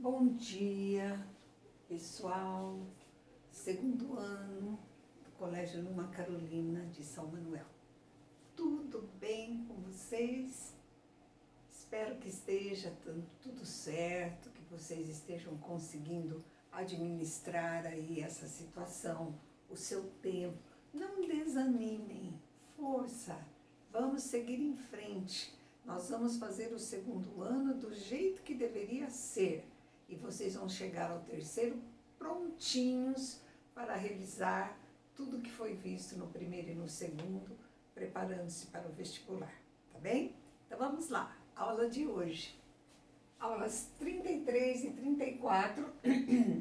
Bom dia, pessoal, segundo ano do Colégio Luma Carolina de São Manuel. Tudo bem com vocês? Espero que esteja tudo certo, que vocês estejam conseguindo administrar aí essa situação, o seu tempo. Não desanimem, força, vamos seguir em frente. Nós vamos fazer o segundo ano do jeito que deveria ser. E vocês vão chegar ao terceiro prontinhos para revisar tudo que foi visto no primeiro e no segundo, preparando-se para o vestibular, tá bem? Então vamos lá, aula de hoje. Aulas 33 e 34,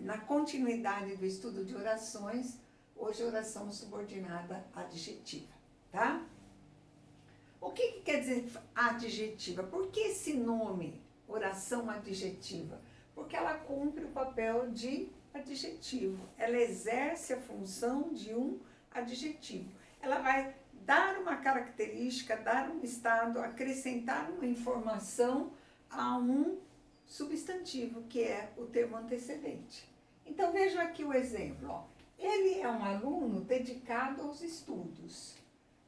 na continuidade do estudo de orações, hoje oração subordinada adjetiva, tá? O que quer dizer adjetiva? Por que esse nome, oração adjetiva? Porque ela cumpre o papel de adjetivo. Ela exerce a função de um adjetivo. Ela vai dar uma característica, dar um estado, acrescentar uma informação a um substantivo, que é o termo antecedente. Então, vejam aqui o exemplo. Ó. Ele é um aluno dedicado aos estudos.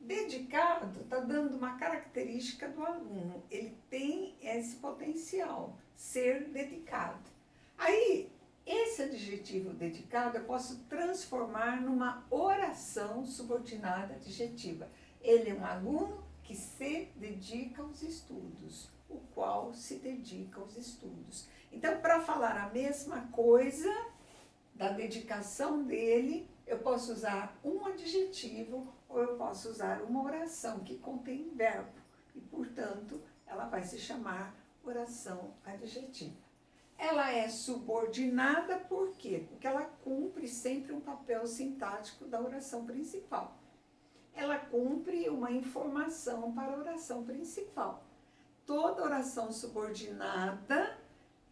Dedicado está dando uma característica do aluno. Ele tem esse potencial, ser dedicado. Aí, esse adjetivo dedicado eu posso transformar numa oração subordinada adjetiva. Ele é um aluno que se dedica aos estudos, o qual se dedica aos estudos. Então, para falar a mesma coisa da dedicação dele, eu posso usar um adjetivo ou eu posso usar uma oração que contém verbo e, portanto, ela vai se chamar oração adjetiva. Ela é subordinada por quê? Porque ela cumpre sempre um papel sintático da oração principal. Ela cumpre uma informação para a oração principal. Toda oração subordinada,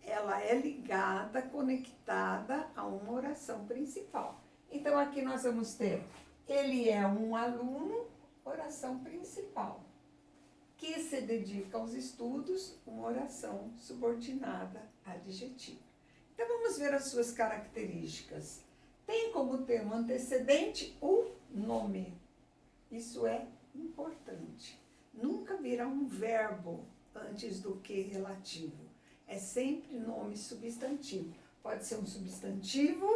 ela é ligada, conectada a uma oração principal. Então, aqui nós vamos ter, ele é um aluno, oração principal, que se dedica aos estudos, uma oração subordinada adjetiva. Então, vamos ver as suas características. Tem como termo antecedente o nome. Isso é importante. Nunca virá um verbo antes do que relativo. É sempre nome substantivo. Pode ser um substantivo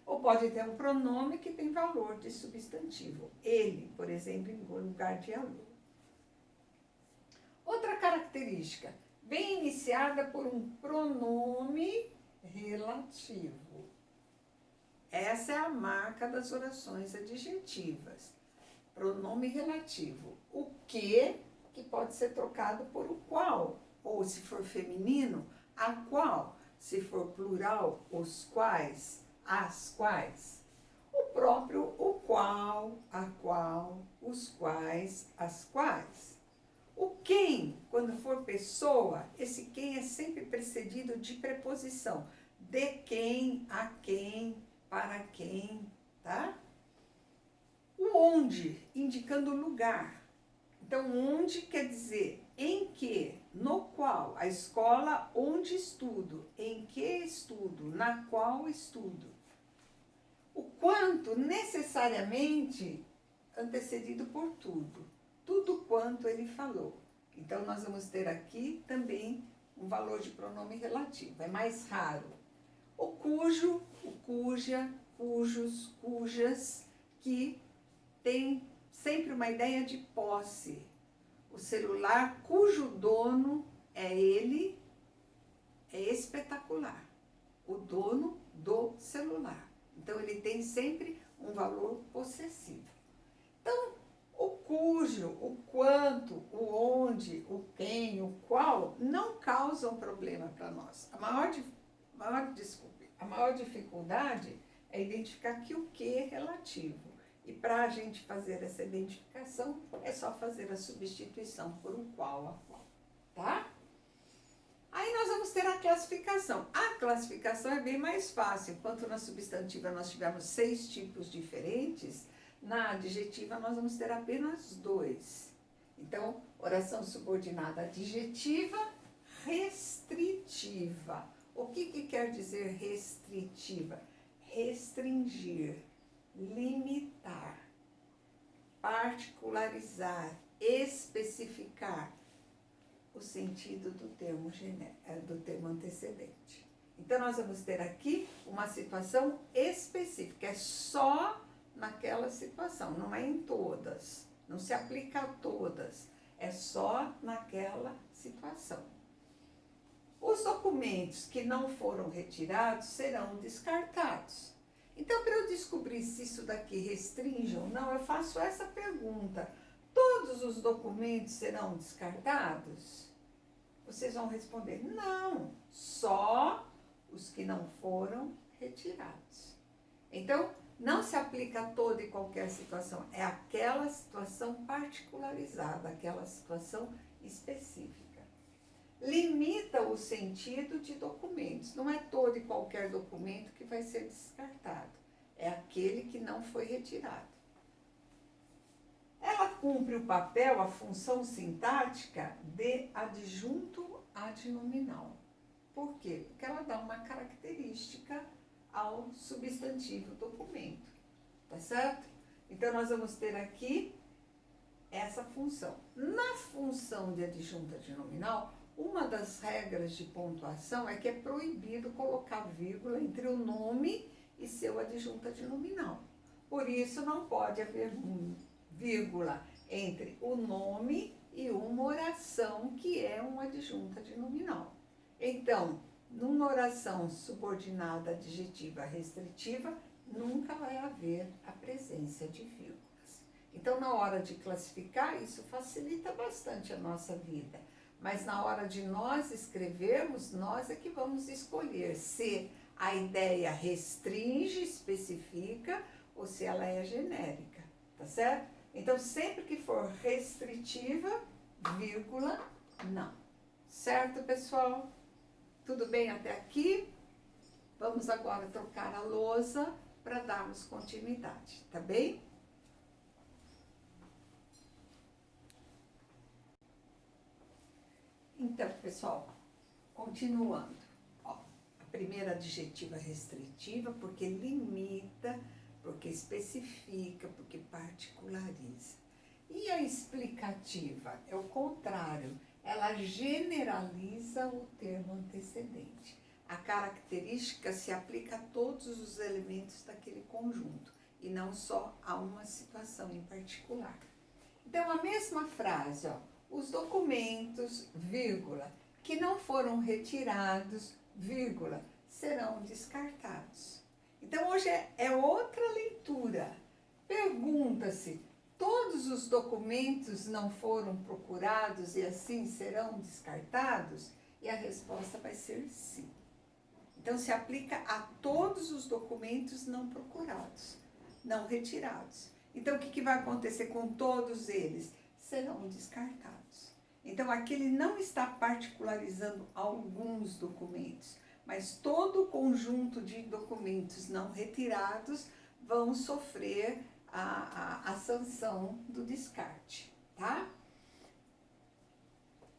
ou pode ter um pronome que tem valor de substantivo. Ele, por exemplo, em lugar de aluno. Outra característica, vem iniciada por um pronome relativo. Essa é a marca das orações adjetivas. Pronome relativo. O que pode ser trocado por o qual. Ou, se for feminino, a qual. Se for plural, os quais, as quais. O próprio o qual, a qual, os quais, as quais. O quem, quando for pessoa, esse quem é sempre precedido de preposição. De quem, a quem, para quem, tá? O onde, indicando o lugar. Então, onde quer dizer em que, no qual, a escola onde estudo, em que estudo, na qual estudo. O quanto, necessariamente, antecedido por tudo. Tudo quanto ele falou. Então, nós vamos ter aqui também um valor de pronome relativo. É mais raro. O cujo, o cuja, cujos, cujas, que tem sempre uma ideia de posse. O celular cujo dono é ele, é espetacular. O dono do celular. Então, ele tem sempre um valor possessivo. Então, o cujo, o quanto, o onde, o quem, o qual, não causam problema para nós. A maior dificuldade é identificar que o que é relativo. E para a gente fazer essa identificação, é só fazer a substituição por um qual a qual, tá? Aí nós vamos ter a classificação. A classificação é bem mais fácil. Enquanto na substantiva nós tivemos 6 tipos diferentes, na adjetiva nós vamos ter apenas 2. Então, oração subordinada adjetiva restritiva. O que quer dizer restritiva? Restringir, limitar, particularizar, especificar o sentido do termo antecedente. Então, nós vamos ter aqui uma situação específica, é só naquela situação, não é em todas, não se aplica a todas, é só naquela situação. Os documentos que não foram retirados serão descartados. Então, para eu descobrir se isso daqui restringe ou não, eu faço essa pergunta: todos os documentos serão descartados? Vocês vão responder: não, só os que não foram retirados. Então, não se aplica a toda e qualquer situação, é aquela situação particularizada, aquela situação específica. Limita o sentido de documentos, não é todo e qualquer documento que vai ser descartado, é aquele que não foi retirado. Ela cumpre o papel, a função sintática de adjunto adnominal. Por quê? Porque ela dá uma característica ao substantivo documento, tá certo? Então, nós vamos ter aqui essa função. Na função de adjunto adnominal, uma das regras de pontuação é que é proibido colocar vírgula entre o nome e seu adjunto adnominal. Por isso, não pode haver vírgula entre o nome e uma oração que é um adjunto adnominal. Então, numa oração subordinada adjetiva restritiva, nunca vai haver a presença de vírgulas. Então, na hora de classificar, isso facilita bastante a nossa vida. Mas na hora de nós escrevermos, nós é que vamos escolher se a ideia restringe, especifica, ou se ela é genérica, tá certo? Então, sempre que for restritiva, vírgula, não. Certo, pessoal? Tudo bem até aqui? Vamos agora trocar a lousa para darmos continuidade, tá bem? Então, pessoal, continuando. Ó, a primeira adjetiva restritiva, porque limita, porque especifica, porque particulariza. E a explicativa é o contrário, ela generaliza o termo antecedente. A característica se aplica a todos os elementos daquele conjunto e não só a uma situação em particular. Então, a mesma frase, ó, os documentos, vírgula, que não foram retirados, vírgula, serão descartados. Então, hoje é outra leitura. Pergunta-se, todos os documentos não foram procurados e assim serão descartados? E a resposta vai ser sim. Então, se aplica a todos os documentos não procurados, não retirados. Então, o que vai acontecer com todos eles? Serão descartados. Então, aqui ele não está particularizando alguns documentos, mas todo o conjunto de documentos não retirados vão sofrer a sanção do descarte, tá?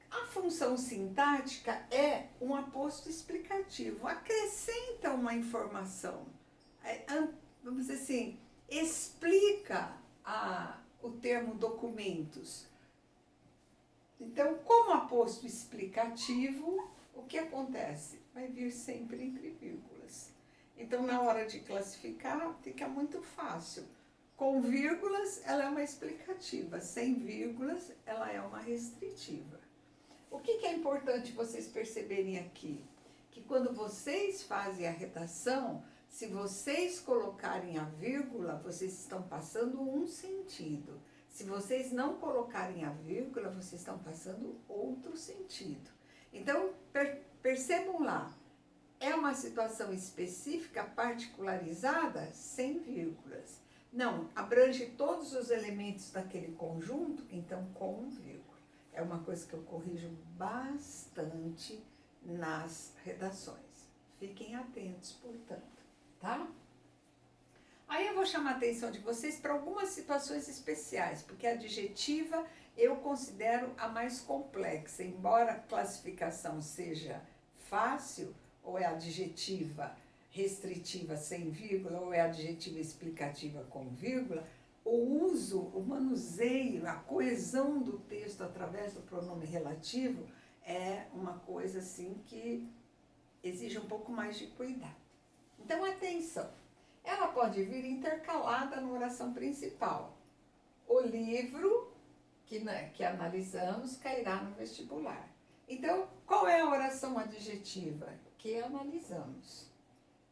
A função sintática é um aposto explicativo, acrescenta uma informação, vamos dizer assim, explica o termo documentos. Então, como aposto explicativo, o que acontece? Vai vir sempre entre vírgulas. Então, na hora de classificar, fica muito fácil. Com vírgulas, ela é uma explicativa. Sem vírgulas, ela é uma restritiva. O que é importante vocês perceberem aqui? Que quando vocês fazem a redação, se vocês colocarem a vírgula, vocês estão passando um sentido. Se vocês não colocarem a vírgula, vocês estão passando outro sentido. Então, percebam lá, é uma situação específica, particularizada, sem vírgulas. Não, abrange todos os elementos daquele conjunto, então com vírgula. É uma coisa que eu corrijo bastante nas redações. Fiquem atentos, portanto, tá? Aí eu vou chamar a atenção de vocês para algumas situações especiais, porque a adjetiva eu considero a mais complexa. Embora a classificação seja fácil, ou é adjetiva restritiva sem vírgula, ou é adjetiva explicativa com vírgula, o uso, o manuseio, a coesão do texto através do pronome relativo é uma coisa assim que exige um pouco mais de cuidado. Então, atenção, ela pode vir intercalada na oração principal. O livro que analisamos cairá no vestibular. Então, qual é a oração adjetiva? Que analisamos.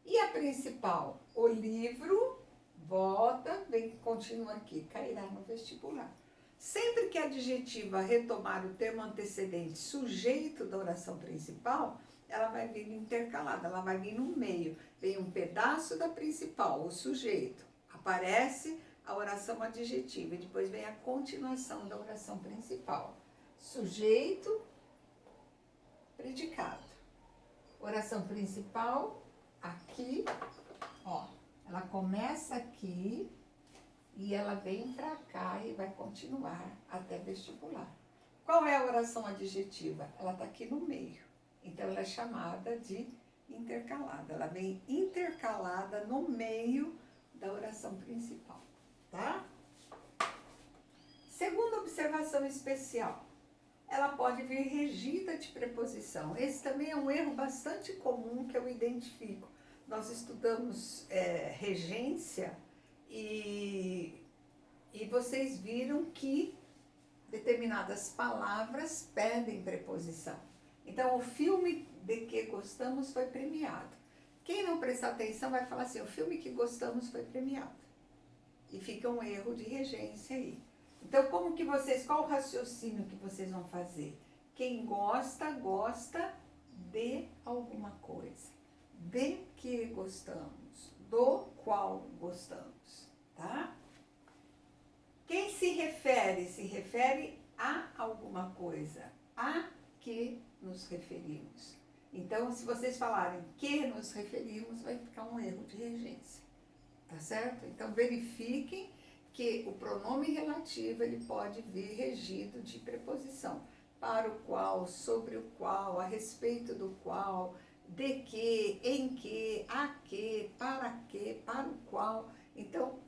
E a principal? O livro, volta, vem, continua aqui, cairá no vestibular. Sempre que a adjetiva retomar o termo antecedente sujeito da oração principal, ela vai vir intercalada, ela vai vir no meio. Vem um pedaço da principal, o sujeito. Aparece a oração adjetiva e depois vem a continuação da oração principal. Sujeito, predicado. Oração principal, aqui, ó. Ela começa aqui e ela vem pra cá e vai continuar até vestibular. Qual é a oração adjetiva? Ela tá aqui no meio. Então, ela é chamada de intercalada. Ela vem intercalada no meio da oração principal, tá? Segunda observação especial. Ela pode vir regida de preposição. Esse também é um erro bastante comum que eu identifico. Nós estudamos regência e vocês viram que determinadas palavras pedem preposição. Então, o filme de que gostamos foi premiado. Quem não prestar atenção vai falar assim, o filme que gostamos foi premiado. E fica um erro de regência aí. Então, como que vocês, qual o raciocínio que vocês vão fazer? Quem gosta, gosta de alguma coisa. De que gostamos, do qual gostamos, tá? Quem se refere a alguma coisa, a que nos referimos. Então, se vocês falarem que nos referimos, vai ficar um erro de regência, tá certo? Então, verifiquem que o pronome relativo, ele pode vir regido de preposição, para o qual, sobre o qual, a respeito do qual, de que, em que, a que, para o qual. Então,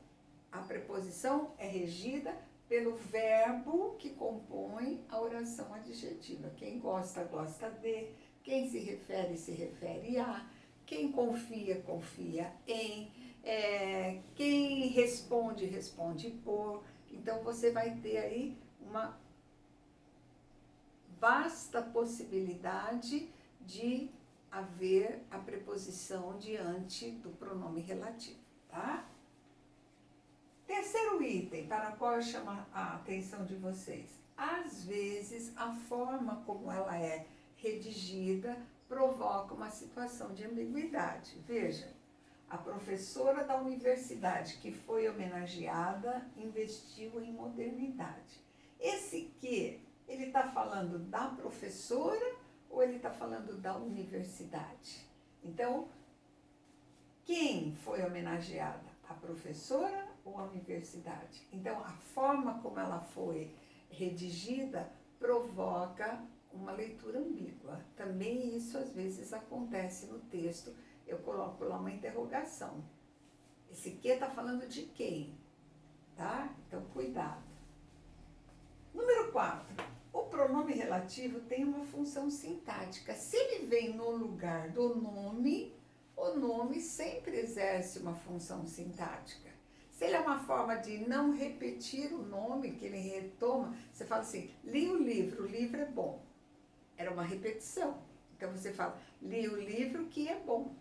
a preposição é regida pelo verbo que compõe a oração adjetiva. Quem gosta, gosta de. Quem se refere a. Quem confia, confia em. Quem responde, responde por. Então, você vai ter aí uma vasta possibilidade de haver a preposição diante do pronome relativo, tá? Terceiro item, para o qual eu chamo a atenção de vocês. Às vezes, a forma como ela é redigida provoca uma situação de ambiguidade. Veja, a professora da universidade que foi homenageada investiu em modernidade. Esse que, ele está falando da professora ou ele está falando da universidade? Então, quem foi homenageada? A professora ou a universidade? Então, a forma como ela foi redigida provoca uma leitura ambígua. Também isso às vezes acontece no texto. Eu coloco lá uma interrogação. Esse que está falando de quem? Tá? Então, cuidado. Número 4. O pronome relativo tem uma função sintática. Se ele vem no lugar do nome, o nome sempre exerce uma função sintática. Se ele é uma forma de não repetir o nome, que ele retoma, você fala assim, li o livro é bom. Era uma repetição. Então você fala, li o livro que é bom.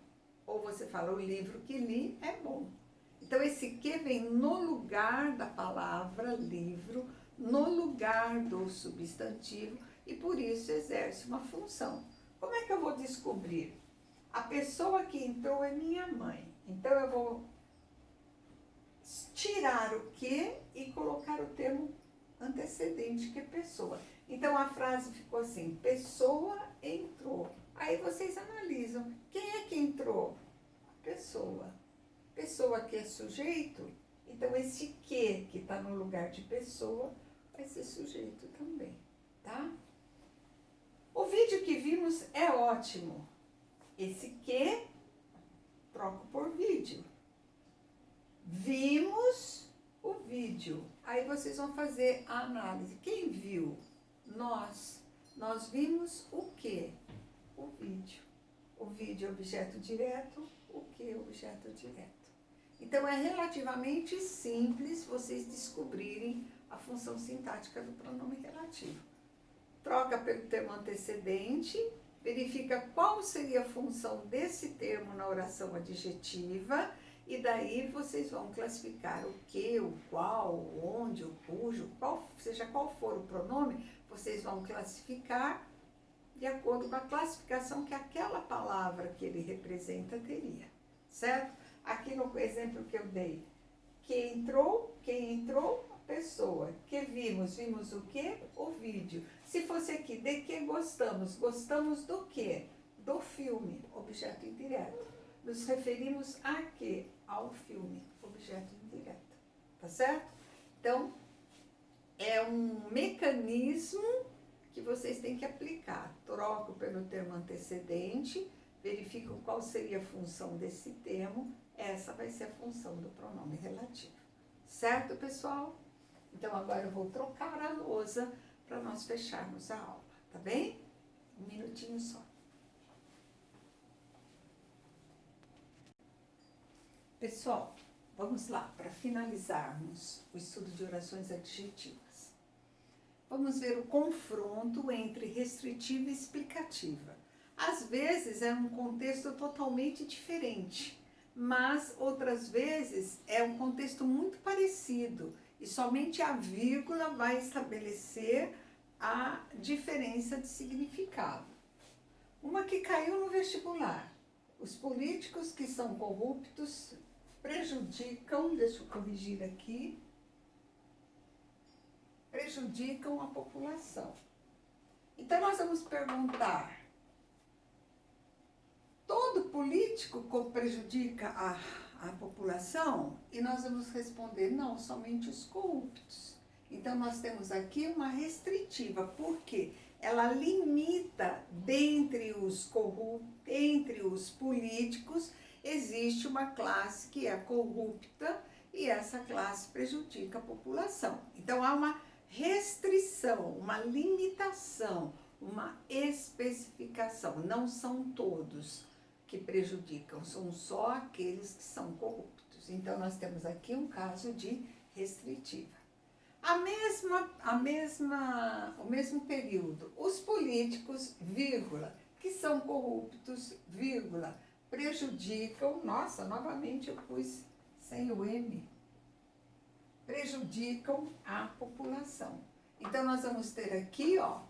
Ou você fala, o livro que li é bom. Então esse que vem no lugar da palavra livro, no lugar do substantivo, e por isso exerce uma função. Como é que eu vou descobrir? A pessoa que entrou é minha mãe. Então eu vou tirar o que e colocar o termo antecedente, que é pessoa. Então a frase ficou assim, pessoa entrou. Aí vocês analisam, quem é que entrou? A pessoa. Pessoa que é sujeito, então esse que está no lugar de pessoa vai ser sujeito também, tá? O vídeo que vimos é ótimo. Esse que, troco por vídeo. Vimos o vídeo. Aí vocês vão fazer a análise. Quem viu? Nós. Nós vimos o quê? O vídeo. O vídeo é objeto direto, o que é objeto direto. Então, é relativamente simples vocês descobrirem a função sintática do pronome relativo. Troca pelo termo antecedente, verifica qual seria a função desse termo na oração adjetiva, e daí vocês vão classificar o que, o qual, o onde, o cujo, seja qual for o pronome, vocês vão classificar de acordo com a classificação que aquela palavra que ele representa teria, certo? Aqui no exemplo que eu dei, quem entrou, a pessoa. Que vimos o quê? O vídeo. Se fosse aqui, de que gostamos? Gostamos do quê? Do filme, objeto indireto. Nos referimos a quê? Ao filme, objeto indireto. Tá certo? Então, é um mecanismo que vocês têm que aplicar. Troco pelo termo antecedente, verifico qual seria a função desse termo, essa vai ser a função do pronome relativo. Certo, pessoal? Então, agora eu vou trocar a lousa para nós fecharmos a aula, tá bem? Um minutinho só. Pessoal, vamos lá, para finalizarmos o estudo de orações adjetivas. Vamos ver o confronto entre restritiva e explicativa. Às vezes é um contexto totalmente diferente, mas outras vezes é um contexto muito parecido e somente a vírgula vai estabelecer a diferença de significado. Uma que caiu no vestibular. Os políticos que são corruptos prejudicam, deixa eu corrigir aqui, prejudicam a população. Então, nós vamos perguntar, todo político prejudica a população? E nós vamos responder, não, somente os corruptos. Então, nós temos aqui uma restritiva, porque ela limita, dentre os corruptos, entre os políticos, existe uma classe que é corrupta e essa classe prejudica a população. Então, há uma restrição, uma limitação, uma especificação. Não são todos que prejudicam, são só aqueles que são corruptos. Então, nós temos aqui um caso de restritiva. O mesmo período, os políticos, vírgula, que são corruptos, vírgula, prejudicam, nossa, novamente eu pus sem o M, prejudicam a população. Então, nós vamos ter aqui, ó,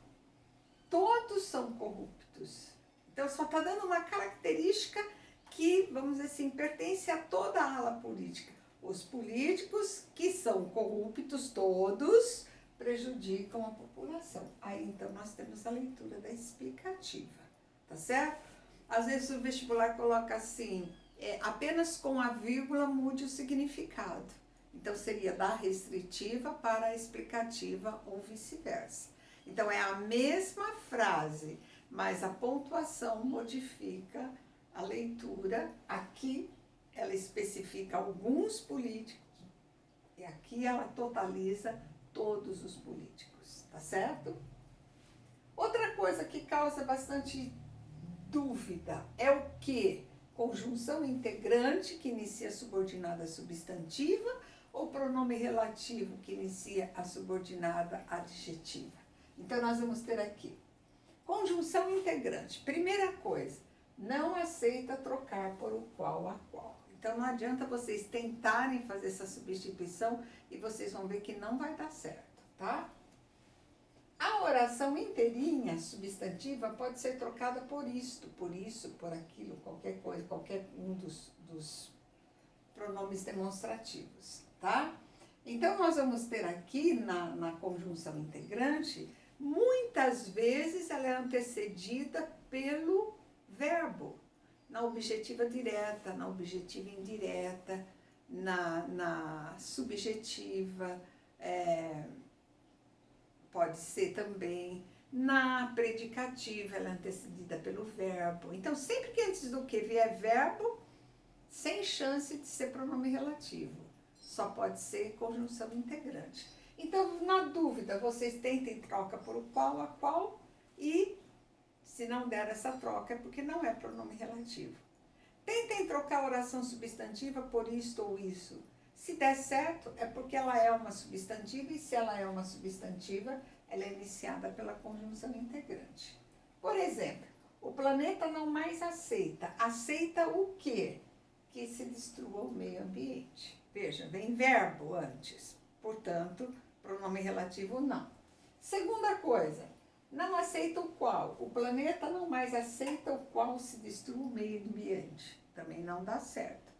todos são corruptos. Então, só está dando uma característica que, vamos dizer assim, pertence a toda a ala política. Os políticos que são corruptos, todos, prejudicam a população. Aí, então, nós temos a leitura da explicativa, tá certo? Às vezes o vestibular coloca assim, apenas com a vírgula mude o significado. Então, seria da restritiva para a explicativa ou vice-versa. Então, é a mesma frase, mas a pontuação modifica a leitura. Aqui, ela especifica alguns políticos e aqui ela totaliza todos os políticos, tá certo? Outra coisa que causa bastante dúvida é o que? Conjunção integrante que inicia a subordinada substantiva ou pronome relativo que inicia a subordinada adjetiva. Então, nós vamos ter aqui conjunção integrante. Primeira coisa, não aceita trocar por o qual a qual. Então, não adianta vocês tentarem fazer essa substituição e vocês vão ver que não vai dar certo, tá? A oração inteirinha substantiva pode ser trocada por isto, por aquilo, qualquer coisa, qualquer um dos pronomes demonstrativos, tá? Então, nós vamos ter aqui na conjunção integrante, muitas vezes ela é antecedida pelo verbo, na objetiva direta, na objetiva indireta, na subjetiva, pode ser também Na predicativa, ela é antecedida pelo verbo. Então, sempre que antes do que vier verbo, sem chance de ser pronome relativo. Só pode ser conjunção integrante. Então, na dúvida, vocês tentem troca por o qual, a qual, e se não der essa troca é porque não é pronome relativo. Tentem trocar a oração substantiva por isto ou isso. Se der certo, é porque ela é uma substantiva, e se ela é uma substantiva, ela é iniciada pela conjunção integrante. Por exemplo, o planeta não mais aceita. Aceita o quê? Que se destrua o meio ambiente. Veja, vem verbo antes. Portanto, pronome relativo não. Segunda coisa, não aceita o qual. O planeta não mais aceita o qual se destrua o meio ambiente. Também não dá certo.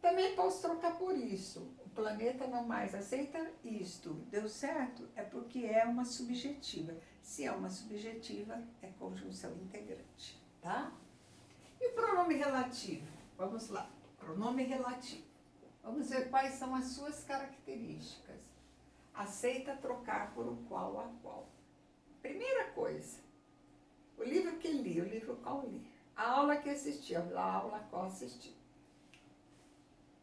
Também posso trocar por isso. O planeta não mais aceita isto. Deu certo? É porque é uma subjetiva. Se é uma subjetiva, é conjunção integrante, tá? E o pronome relativo? Vamos lá. Pronome relativo. Vamos ver quais são as suas características. Aceita trocar por o qual a qual. Primeira coisa, o livro que li, o livro qual li, a aula que assisti, a aula qual assisti.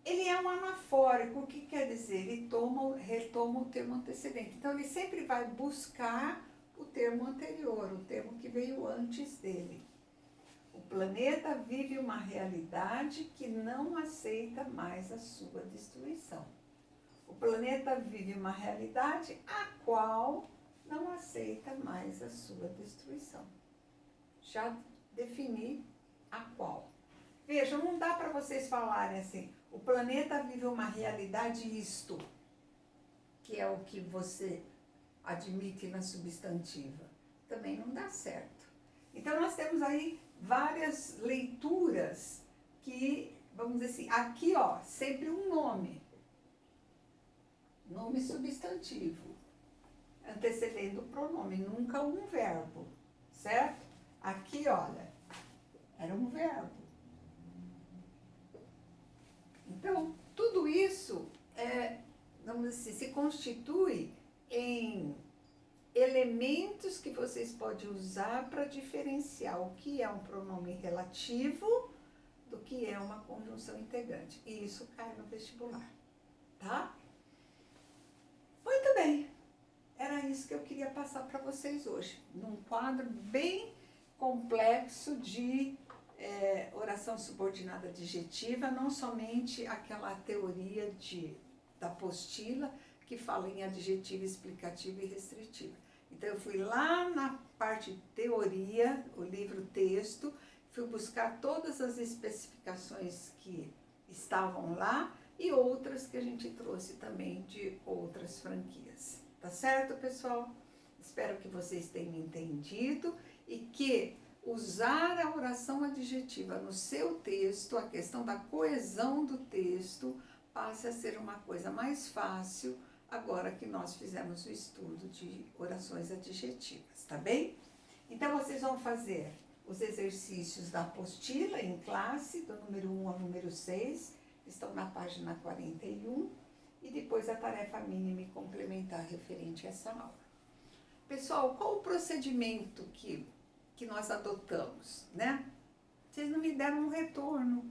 Ele é um anafórico, o que quer dizer? Ele retoma o termo antecedente. Então, ele sempre vai buscar o termo anterior, o termo que veio antes dele. O planeta vive uma realidade que não aceita mais a sua destruição. O planeta vive uma realidade a qual não aceita mais a sua destruição. Já defini a qual. Vejam, não dá para vocês falarem assim, o planeta vive uma realidade isto, que é o que você admite na substantiva. Também não dá certo. Então, nós temos aí várias leituras que, vamos dizer assim, aqui, ó, sempre um nome. Nome substantivo, antecedendo o pronome, nunca um verbo, certo? Aqui, olha, era um verbo. Então, tudo isso vamos dizer, se constitui em elementos que vocês podem usar para diferenciar o que é um pronome relativo do que é uma conjunção integrante. E isso cai no vestibular, tá? Muito bem, era isso que eu queria passar para vocês hoje, num quadro bem complexo de oração subordinada adjetiva, não somente aquela teoria da apostila que fala em adjetiva, explicativa e restritiva. Então, eu fui lá na parte de teoria, o livro texto, fui buscar todas as especificações que estavam lá e outras que a gente trouxe também de outras franquias. Tá certo, pessoal? Espero que vocês tenham entendido e que usar a oração adjetiva no seu texto, a questão da coesão do texto, passe a ser uma coisa mais fácil agora que nós fizemos o estudo de orações adjetivas, tá bem? Então, vocês vão fazer os exercícios da apostila em classe, do número 1 ao número 6, estão na página 41, e depois a tarefa mínima e complementar referente a essa aula. Pessoal, qual o procedimento que nós adotamos, né? Vocês não me deram um retorno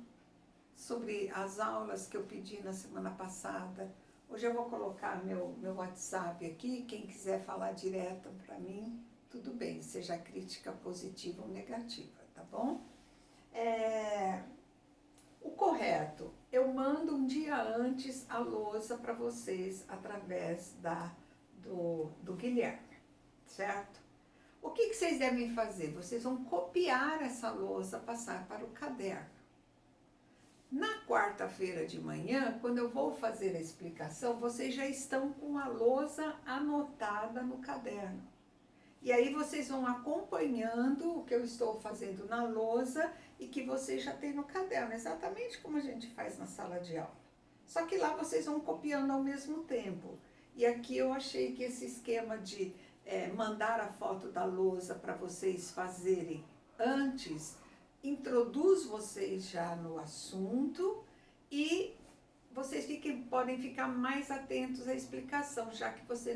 sobre as aulas que eu pedi na semana passada. Hoje eu vou colocar meu WhatsApp aqui, quem quiser falar direto para mim, tudo bem, seja crítica positiva ou negativa, tá bom? O correto, eu mando um dia antes a lousa para vocês através do Guilherme, certo? O que vocês devem fazer? Vocês vão copiar essa lousa, passar para o caderno. Na quarta-feira de manhã, quando eu vou fazer a explicação, vocês já estão com a lousa anotada no caderno. E aí vocês vão acompanhando o que eu estou fazendo na lousa e que vocês já têm no caderno, exatamente como a gente faz na sala de aula. Só que lá vocês vão copiando ao mesmo tempo. E aqui eu achei que esse esquema de mandar a foto da lousa para vocês fazerem antes, introduz vocês já no assunto e vocês podem ficar mais atentos à explicação, já que vocês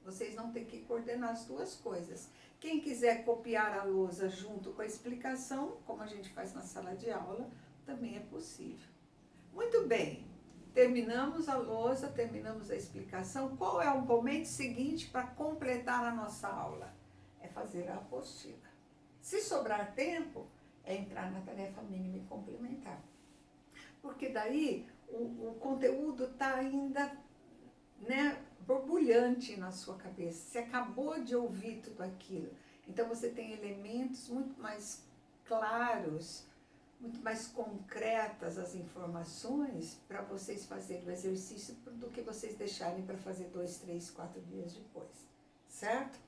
Vocês não têm que coordenar as duas coisas. Quem quiser copiar a lousa junto com a explicação, como a gente faz na sala de aula, também é possível. Muito bem, terminamos a lousa, terminamos a explicação. Qual é o momento seguinte para completar a nossa aula? É fazer a apostila. Se sobrar tempo, é entrar na tarefa mínima e complementar. Porque daí o conteúdo está ainda, né, borbulhante na sua cabeça. Você acabou de ouvir tudo aquilo. Então você tem elementos muito mais claros, muito mais concretas as informações para vocês fazerem o exercício do que vocês deixarem para fazer 2, 3, 4 dias depois. Certo?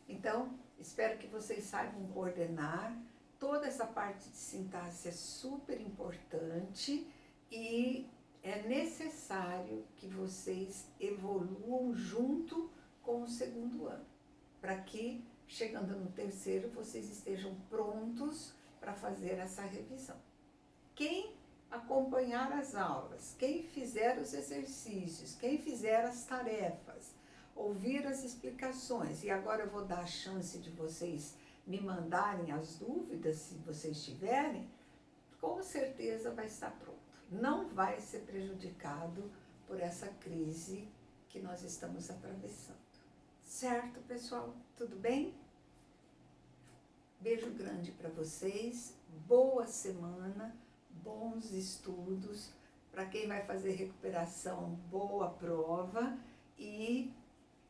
Então, espero que vocês saibam coordenar. Toda essa parte de sintaxe é super importante e é necessário que vocês evoluam junto com o segundo ano, para que, chegando no terceiro, vocês estejam prontos para fazer essa revisão. Quem acompanhar as aulas, quem fizer os exercícios, quem fizer as tarefas, ouvir as explicações, e agora eu vou dar a chance de vocês me mandarem as dúvidas, se vocês tiverem, com certeza vai estar pronto. Não vai ser prejudicado por essa crise que nós estamos atravessando. Certo, pessoal? Tudo bem? Beijo grande para vocês, boa semana, bons estudos. Para quem vai fazer recuperação, boa prova e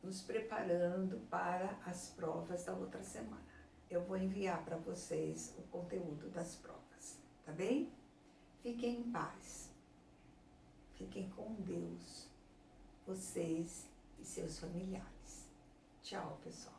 nos preparando para as provas da outra semana. Eu vou enviar para vocês o conteúdo das provas, tá bem? Fiquem em paz, fiquem com Deus, vocês e seus familiares. Tchau, pessoal.